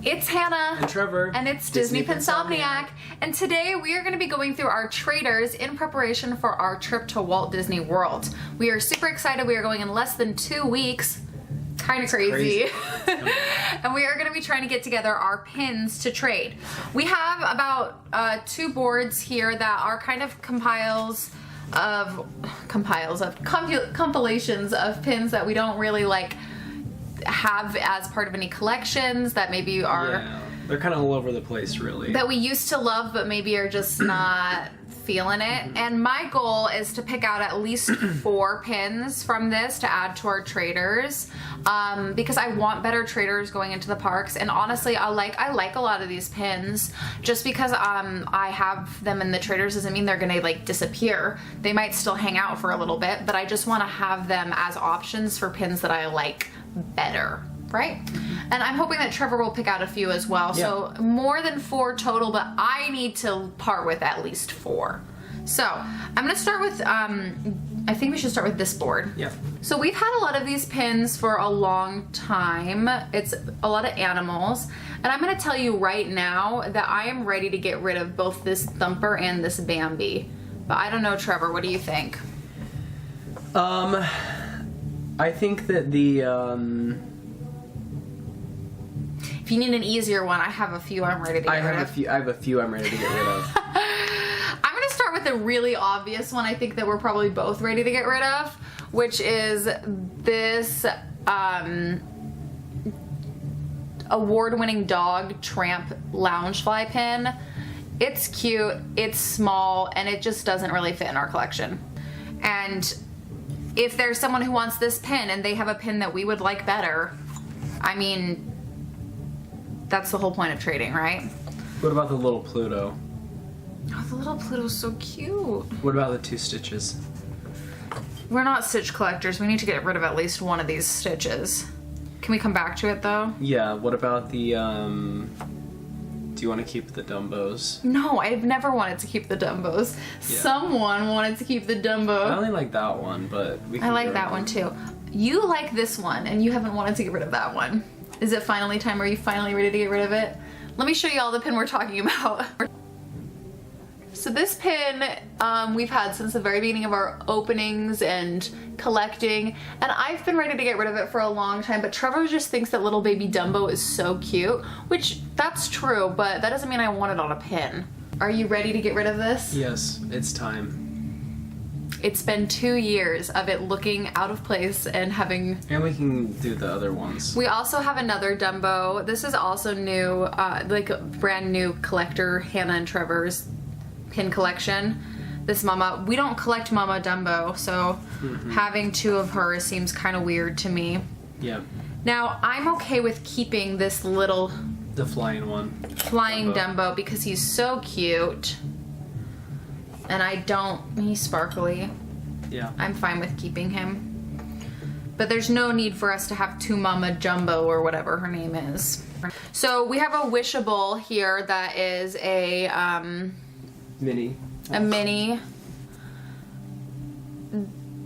It's Hannah. And Trevor. And it's Disney Pinsomniac. And today we are going to be going through our traders in preparation for our trip to Walt Disney World. We are super excited. We are going in less than 2 weeks. Kind of crazy. And we are going to be trying to get together our pins to trade. We have about 2 boards here that are kind of compilations of pins that we don't really like have as part of any collections, that maybe are... Yeah, they're kind of all over the place, really. That we used to love, but maybe are just not feeling it. And my goal is to pick out at least 4 pins from this to add to our traders, because I want better traders going into the parks. And honestly, I like a lot of these pins. Just because I have them in the traders doesn't mean they're gonna like disappear. They might still hang out for a little bit, but I just want to have them as options for pins that I like better, right? And I'm hoping that Trevor will pick out a few as well. Yeah. So more than 4 total, but I need to part with at least 4. So I'm gonna start with, I think we should start with this board. Yeah. So we've had a lot of these pins for a long time. It's a lot of animals. And I'm gonna tell you right now that I am ready to get rid of both this Thumper and this Bambi. But I don't know, Trevor, what do you think? I think that the, if you need an easier one, I have a few I'm ready to get rid of. I have a few I'm ready to get rid of. I'm going to start with a really obvious one I think that we're probably both ready to get rid of, which is this award-winning dog tramp loungefly pin. It's cute, it's small, and it just doesn't really fit in our collection. And if there's someone who wants this pin and they have a pin that we would like better, I mean, that's the whole point of trading, right? What about the little Pluto? Oh, the little Pluto's so cute. What about the 2 Stitches? We're not Stitch collectors. We need to get rid of at least one of these Stitches. Can we come back to it though? Yeah, what about the, do you want to keep the Dumbos? No, I've never wanted to keep the Dumbos. Yeah. Someone wanted to keep the Dumbo. I only like that one, but we can I like that one too. You like this one, and you haven't wanted to get rid of that one. Is it finally time? Are you finally ready to get rid of it? Let me show you all the pin we're talking about. So this pin we've had since the very beginning of our openings and collecting, and I've been ready to get rid of it for a long time, but Trevor just thinks that little baby Dumbo is so cute, which that's true, but that doesn't mean I want it on a pin. Are you ready to get rid of this? Yes, it's time. It's been 2 years of it looking out of place and having... And we can do the other ones. We also have another Dumbo. This is also new, like a brand new collector, Hannah and Trevor's pin collection. This Mama, we don't collect Mama Dumbo, so having 2 of hers seems kind of weird to me. Yeah. Now, I'm okay with keeping this little... The flying one. Flying Dumbo because he's so cute. And I don't... He's sparkly. Yeah. I'm fine with keeping him. But there's no need for us to have 2 Mama Jumbo or whatever her name is. So we have a wishable here that is a... Mini. A mini.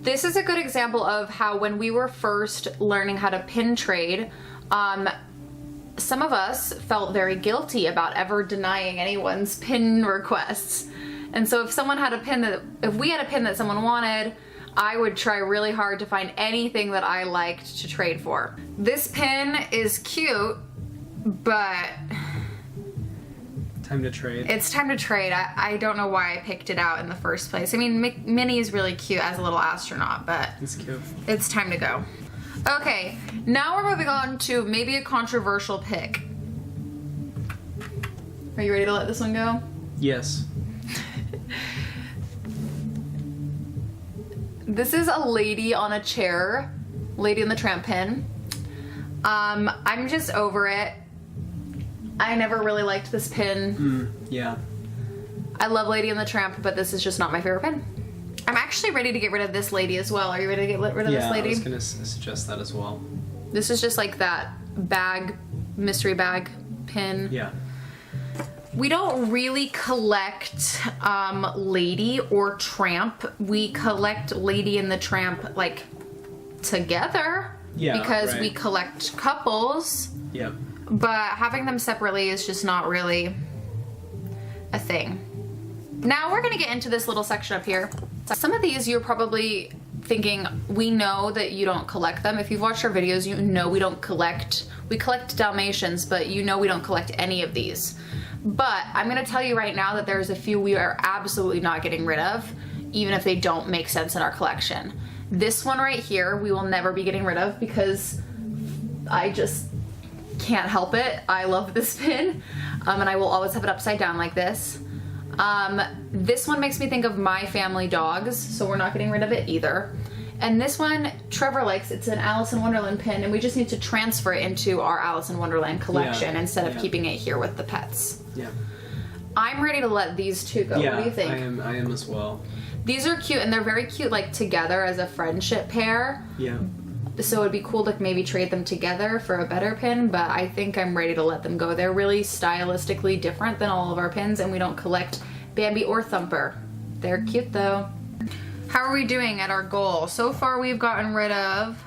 This is a good example of how when we were first learning how to pin trade, some of us felt very guilty about ever denying anyone's pin requests. And so if someone had a pin that, if we had a pin that someone wanted, I would try really hard to find anything that I liked to trade for. This pin is cute, but... Time to trade. It's time to trade. I don't know why I picked it out in the first place. I mean, Minnie is really cute as a little astronaut, but it's cute. It's time to go. Okay, now we're moving on to maybe a controversial pick. Are you ready to let this one go? Yes. This is a lady on a chair, Lady in the Tramp pin. I'm just over it. I never really liked this pin. Yeah. I love Lady and the Tramp, but this is just not my favorite pin. I'm actually ready to get rid of this lady as well. Are you ready to get rid of this lady? Yeah, I was gonna suggest that as well. This is just like that bag, mystery bag pin. Yeah. We don't really collect Lady or Tramp. We collect Lady and the Tramp like together. Yeah, because right. we collect couples. Yep. but having them separately is just not really a thing. Now we're gonna get into this little section up here. Some of these you're probably thinking, we know that you don't collect them. If you've watched our videos, you know we collect Dalmatians, but you know we don't collect any of these. But I'm gonna tell you right now that there's a few we are absolutely not getting rid of, even if they don't make sense in our collection. This one right here, we will never be getting rid of because I just can't help it. I love this pin, and I will always have it upside down like this. This one makes me think of my family dogs, so we're not getting rid of it either. And this one, Trevor likes. It's an Alice in Wonderland pin, and we just need to transfer it into our Alice in Wonderland collection instead of keeping it here with the pets. Yeah. I'm ready to let these two go. Yeah, what do you think? I am as well. These are cute, and they're very cute, like, together as a friendship pair. Yeah. So it'd be cool to maybe trade them together for a better pin, but I think I'm ready to let them go. They're really stylistically different than all of our pins, and we don't collect Bambi or Thumper. They're cute, though. How are we doing at our goal? So far, we've gotten rid of...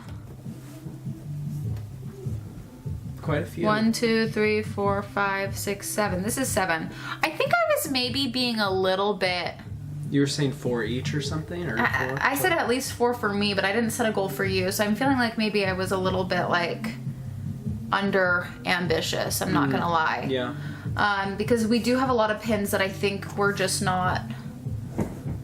Quite a few. 1, 2, 3, 4, 5, 6, 7. This is 7. I think I was maybe being a little bit... You were saying 4 each or something? Or I said at least 4 for me, but I didn't set a goal for you, so I'm feeling like maybe I was a little bit, like, under ambitious. I'm not gonna lie. Yeah. Because we do have a lot of pins that I think we're just not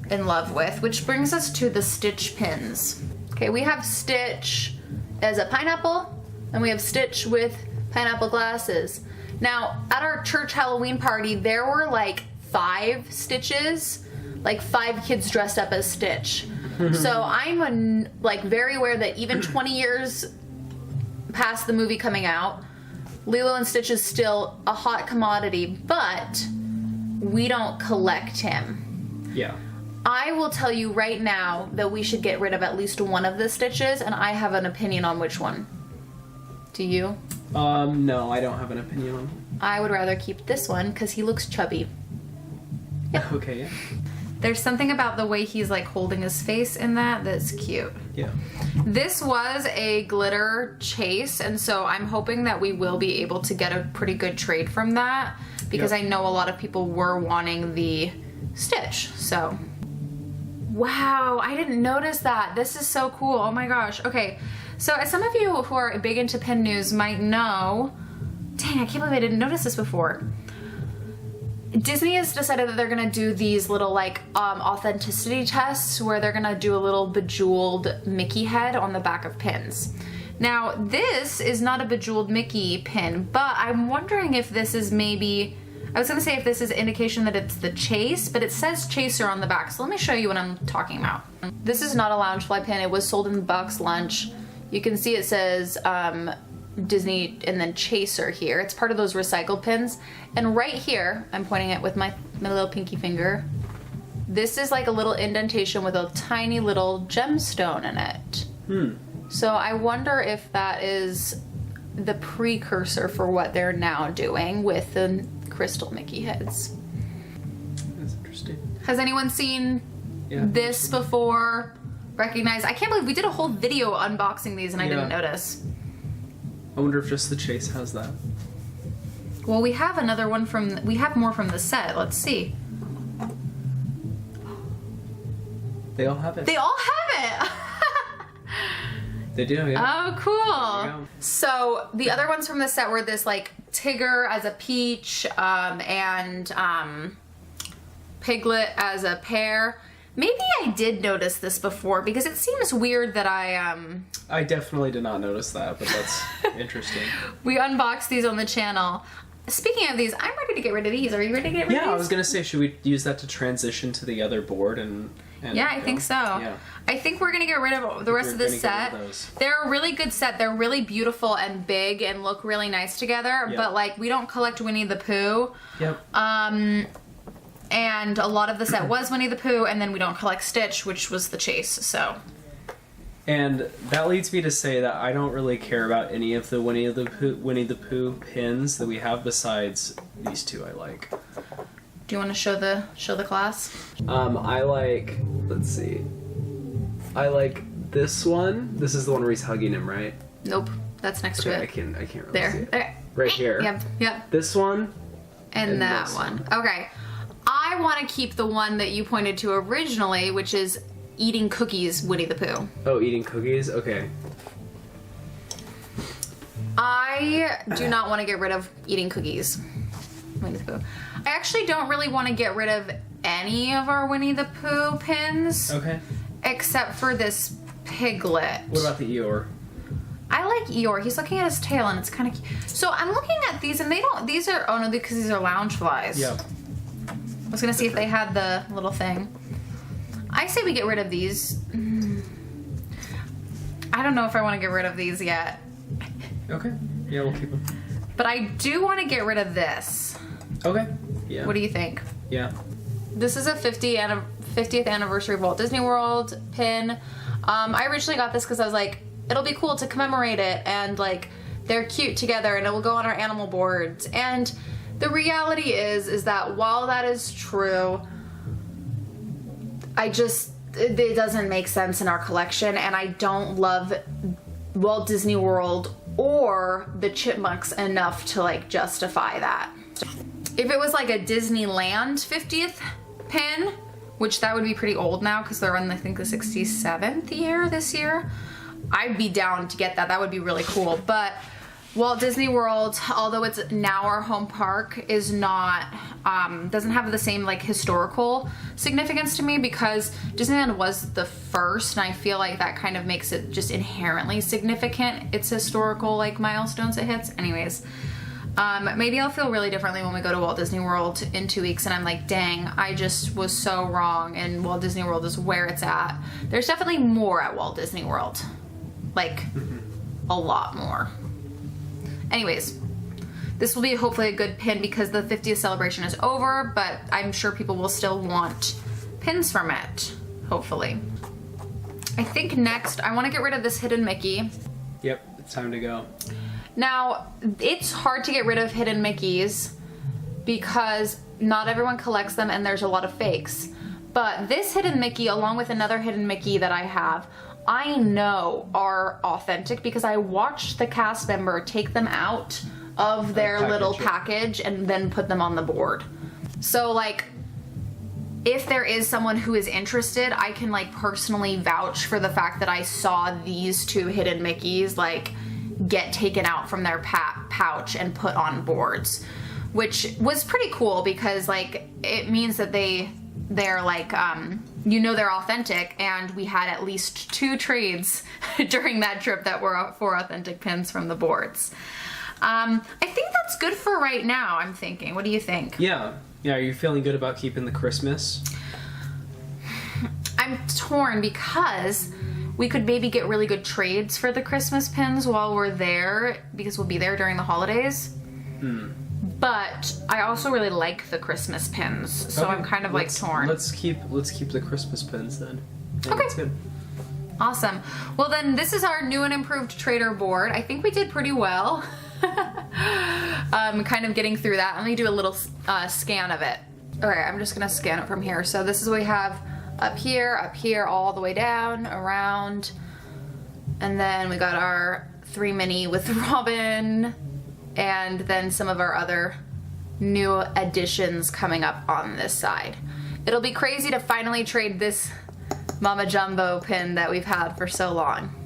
in love with, which brings us to the Stitch pins. Okay, we have Stitch as a pineapple, and we have Stitch with pineapple glasses. Now, at our church Halloween party, there were like 5 Stitches, like 5 kids dressed up as Stitch. So I'm like very aware that even 20 years past the movie coming out, Lilo and Stitch is still a hot commodity, but we don't collect him. Yeah. I will tell you right now that we should get rid of at least one of the Stitches, and I have an opinion on which one. Do you? No, I don't have an opinion on. I would rather keep this one because he looks chubby. Yep. Okay, yeah. There's something about the way he's like holding his face in that's cute. Yeah. This was a glitter chase, and so I'm hoping that we will be able to get a pretty good trade from that because I know a lot of people were wanting the Stitch. So, wow, I didn't notice that. This is so cool. Oh my gosh. Okay, so as some of you who are big into pin news might know, dang, I can't believe I didn't notice this before. Disney has decided that they're gonna do these little like authenticity tests where they're gonna do a little bejeweled Mickey head on the back of pins. Now this is not a bejeweled Mickey pin, but I'm wondering if this is maybe, I was gonna say if this is indication that it's the chase, but it says chaser on the back, so let me show you what I'm talking about. This is not a Loungefly pin. It was sold in the box lunch. You can see it says Disney and then chaser here. It's part of those recycled pins, and right here I'm pointing it with my little pinky finger. This is like a little indentation with a tiny little gemstone in it. So I wonder if that is the precursor for what they're now doing with the crystal Mickey heads. That's interesting. Has anyone seen this before? Recognize? I can't believe we did a whole video unboxing these and I didn't notice. I wonder if just the chase has that. Well, we have another one we have more from the set. Let's see. They all have it. They all have it! They do, yeah. Oh, cool. So the other ones from the set were this like Tigger as a peach and Piglet as a pear. Maybe I did notice this before because it seems weird that I definitely did not notice that, but that's interesting. We unboxed these on the channel. Speaking of these, I'm ready to get rid of these. Are you ready to get rid of these? Yeah, I was gonna say, should we use that to transition to the other board and yeah, I think so. Yeah. I think we're gonna get rid of the rest of this set. They're a really good set. They're really beautiful and big and look really nice together. Yep. But like, we don't collect Winnie the Pooh. Yep. And a lot of the set was Winnie the Pooh, and then we don't collect Stitch, which was the chase. So. And that leads me to say that I don't really care about any of the Winnie the Pooh pins that we have besides these two. I like. Do you want to show the class? I like. Let's see. I like this one. This is the one where he's hugging him, right? Nope, that's next to it. I can't really see There, it. there. right here. Yep. This one. And that one. Okay. I want to keep the one that you pointed to originally, which is eating cookies, Winnie the Pooh. Oh, eating cookies? Okay. I do not want to get rid of eating cookies, Winnie the Pooh. I actually don't really want to get rid of any of our Winnie the Pooh pins. Okay. Except for this Piglet. What about the Eeyore? I like Eeyore. He's looking at his tail and it's kind of cute. So I'm looking at these and these are, oh no, because these are lounge flies. Yep. I was gonna see if they had the little thing. I say we get rid of these. I don't know if I want to get rid of these yet. Okay. Yeah, we'll keep them. But I do want to get rid of this. Okay. Yeah. What do you think? Yeah. This is a 50th anniversary of Walt Disney World pin. I originally got this because I was like, it'll be cool to commemorate it, and like they're cute together and it will go on our animal boards. And the reality is that while that is true, it doesn't make sense in our collection, and I don't love Walt Disney World or the Chipmunks enough to like justify that. If it was like a Disneyland 50th pin, which that would be pretty old now because they're in, I think, the 67th year this year, I'd be down to get that. That would be really cool. But Walt Disney World, although it's now our home park, is not, doesn't have the same like historical significance to me because Disneyland was the first, and I feel like that kind of makes it just inherently significant. It's historical like milestones it hits. Anyways, maybe I'll feel really differently when we go to Walt Disney World in 2 weeks and I'm like, dang, I just was so wrong and Walt Disney World is where it's at. There's definitely more at Walt Disney World. Like, a lot more. Anyways, this will be hopefully a good pin because the 50th celebration is over, but I'm sure people will still want pins from it, hopefully. I think next, I want to get rid of this Hidden Mickey. Yep, it's time to go. Now, it's hard to get rid of Hidden Mickeys because not everyone collects them and there's a lot of fakes. But this Hidden Mickey, along with another Hidden Mickey that I have, I know are authentic because I watched the cast member take them out of their little package and then put them on the board. So like, if there is someone who is interested, I can like personally vouch for the fact that I saw these two Hidden Mickeys like get taken out from their pouch and put on boards, which was pretty cool because like it means that they're like you know they're authentic, and we had at least 2 trades during that trip that were for authentic pins from the boards. I think that's good for right now, I'm thinking. What do you think? Yeah. Are you feeling good about keeping the Christmas? I'm torn because we could maybe get really good trades for the Christmas pins while we're there because we'll be there during the holidays. But I also really like the Christmas pins, so okay. I'm kind of like torn. Let's keep the Christmas pins then. Okay. That's good. Awesome. Well then, this is our new and improved trader board. I think we did pretty well. Kind of getting through that. Let me do a little scan of it. Okay, I'm just gonna scan it from here. So this is what we have up here, all the way down, around, and then we got our 3 mini with Robin, and then some of our other new additions coming up on this side. It'll be crazy to finally trade this Mama Jumbo pin that we've had for so long.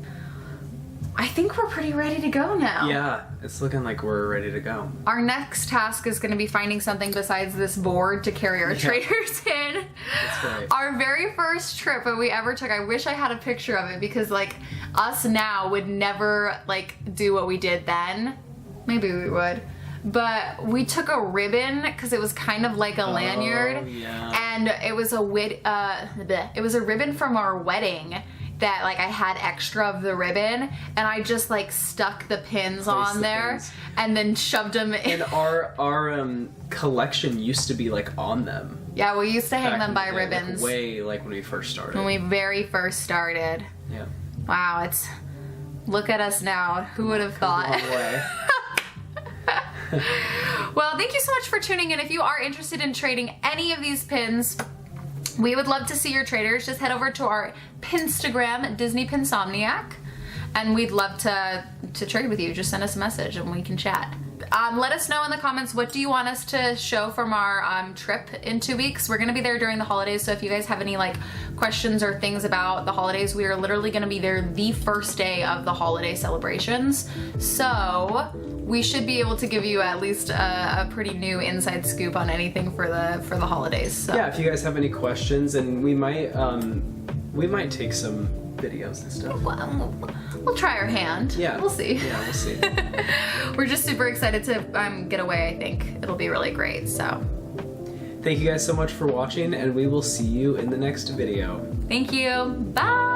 I think we're pretty ready to go now. Yeah, it's looking like we're ready to go. Our next task is going to be finding something besides this board to carry our traders in. That's right. Our very first trip that we ever took, I wish I had a picture of it because like us now would never like do what we did then. Maybe we would. But we took a ribbon because it was kind of like a lanyard. Yeah. And it was it was a ribbon from our wedding that like I had extra of the ribbon, and I just like stuck the pins on there and then shoved them in. And our collection used to be like on them. Yeah, we used to hang them by day, ribbons. Like, way like when we first started. When we very first started. Yeah. Wow, look at us now. Who would have thought? Well, thank you so much for tuning in. If you are interested in trading any of these pins, we would love to see your traders. Just head over to our Pinstagram, Disney Pinsomniac, and we'd love to trade with you. Just send us a message and we can chat. Let us know in the comments, what do you want us to show from our trip in 2 weeks? We're gonna be there during the holidays, so if you guys have any like questions or things about the holidays, we are literally gonna be there the first day of the holiday celebrations. So we should be able to give you at least a pretty new inside scoop on anything for the holidays. So. Yeah, if you guys have any questions, and we might take some videos and stuff. We'll try our hand. Yeah. We'll see. Yeah, we'll see. We're just super excited to get away, I think. It'll be really great, so. Thank you guys so much for watching, and we will see you in the next video. Thank you. Bye!